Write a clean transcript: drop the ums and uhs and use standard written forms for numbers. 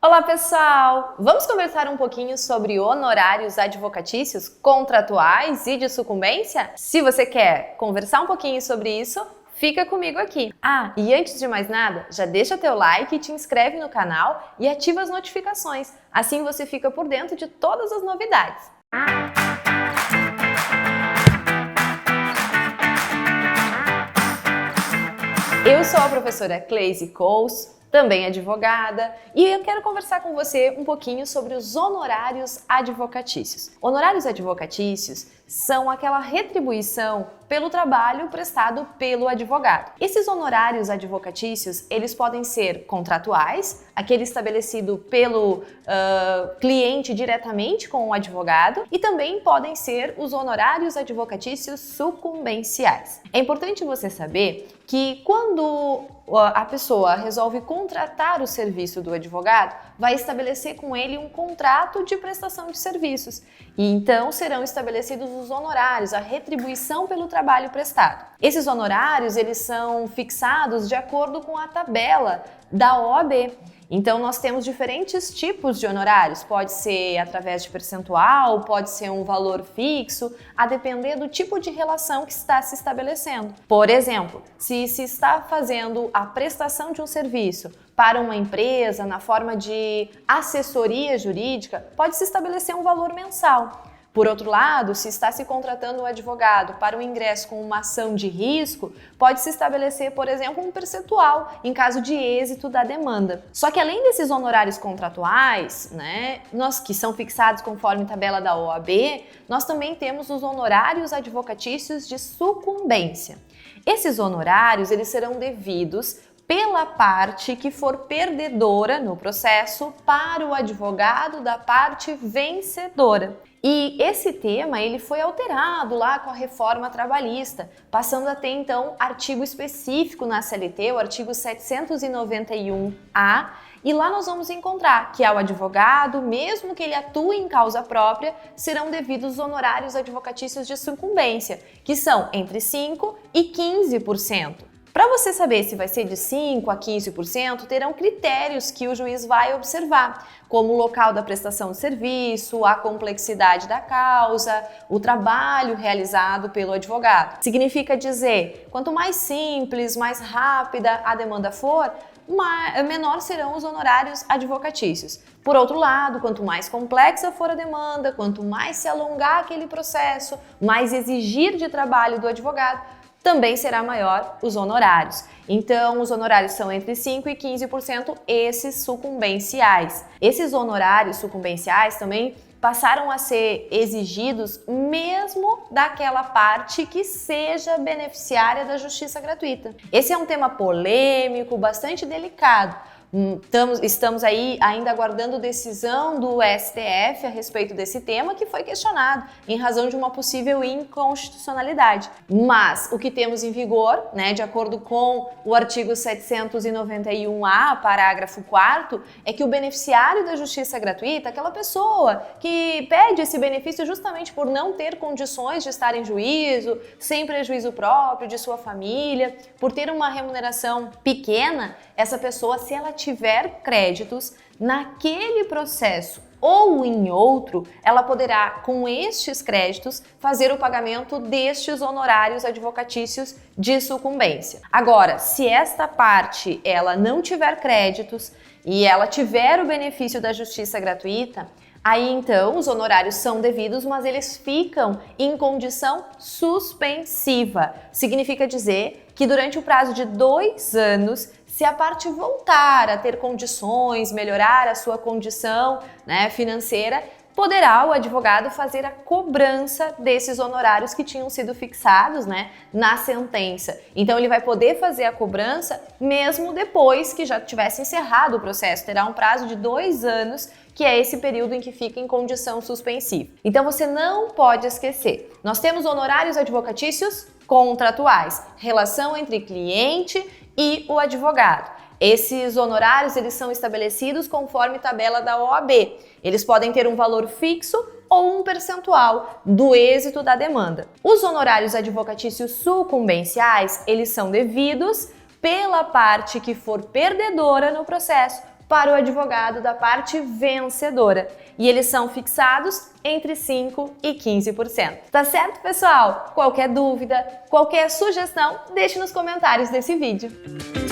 Olá pessoal! Vamos conversar um pouquinho sobre honorários advocatícios contratuais e de sucumbência? Se você quer conversar um pouquinho sobre isso, fica comigo aqui. E antes de mais nada, já deixa teu like, te inscreve no canal e ativa as notificações. Assim você fica por dentro de todas as novidades. Eu sou a professora Cleise Cous, também advogada, e eu quero conversar com você um pouquinho sobre os honorários advocatícios. Honorários advocatícios são aquela retribuição pelo trabalho prestado pelo advogado. Esses honorários advocatícios, eles podem ser contratuais, aquele estabelecido pelo cliente diretamente com o advogado, e também podem ser os honorários advocatícios sucumbenciais. É importante você saber que quando a pessoa resolve contratar o serviço do advogado, vai estabelecer com ele um contrato de prestação de serviços. E então serão estabelecidos os honorários, a retribuição pelo trabalho prestado. Esses honorários, eles são fixados de acordo com a tabela da OAB. Então nós temos diferentes tipos de honorários, pode ser através de percentual, pode ser um valor fixo, a depender do tipo de relação que está se estabelecendo. Por exemplo, se se está fazendo a prestação de um serviço para uma empresa na forma de assessoria jurídica, pode-se estabelecer um valor mensal. Por outro lado, se está se contratando um advogado para o ingresso com uma ação de risco, pode-se estabelecer, por exemplo, um percentual em caso de êxito da demanda. Só que além desses honorários contratuais, que são fixados conforme tabela da OAB, nós também temos os honorários advocatícios de sucumbência. Esses honorários, eles serão devidos pela parte que for perdedora no processo para o advogado da parte vencedora. E esse tema ele foi alterado lá com a reforma trabalhista, passando a ter então artigo específico na CLT, o artigo 791-A, e lá nós vamos encontrar que ao advogado, mesmo que ele atue em causa própria, serão devidos os honorários advocatícios de sucumbência, que são entre 5% e 15%. Para você saber se vai ser de 5% a 15%, terão critérios que o juiz vai observar, como o local da prestação de serviço, a complexidade da causa, o trabalho realizado pelo advogado. Significa dizer, quanto mais simples, mais rápida a demanda for, menor serão os honorários advocatícios. Por outro lado, quanto mais complexa for a demanda, quanto mais se alongar aquele processo, mais exigir de trabalho do advogado, também será maior os honorários. Então, os honorários são entre 5% e 15%, esses sucumbenciais. Esses honorários sucumbenciais também passaram a ser exigidos mesmo daquela parte que seja beneficiária da justiça gratuita. Esse é um tema polêmico, bastante delicado. Estamos aí ainda aguardando decisão do STF a respeito desse tema, que foi questionado em razão de uma possível inconstitucionalidade. Mas o que temos em vigor, de acordo com o artigo 791-A, parágrafo 4º, é que o beneficiário da justiça gratuita, aquela pessoa que pede esse benefício justamente por não ter condições de estar em juízo, sem prejuízo próprio de sua família, por ter uma remuneração pequena, essa pessoa, se ela tiver créditos naquele processo ou em outro, ela poderá, com estes créditos, fazer o pagamento destes honorários advocatícios de sucumbência. Agora, se esta parte ela não tiver créditos e ela tiver o benefício da justiça gratuita, aí então os honorários são devidos, mas eles ficam em condição suspensiva. Significa dizer que durante o prazo de 2 anos, se a parte voltar a ter condições, melhorar a sua condição financeira, poderá o advogado fazer a cobrança desses honorários que tinham sido fixados na sentença. Então ele vai poder fazer a cobrança mesmo depois que já tivesse encerrado o processo. Terá um prazo de 2 anos, que é esse período em que fica em condição suspensiva. Então você não pode esquecer, nós temos honorários advocatícios contratuais, relação entre cliente e o advogado. Esses honorários eles são estabelecidos conforme tabela da OAB. Eles podem ter um valor fixo ou um percentual do êxito da demanda. Os honorários advocatícios sucumbenciais, eles são devidos pela parte que for perdedora no processo para o advogado da parte vencedora. E eles são fixados entre 5% e 15%. Tá certo, pessoal? Qualquer dúvida, qualquer sugestão, deixe nos comentários desse vídeo.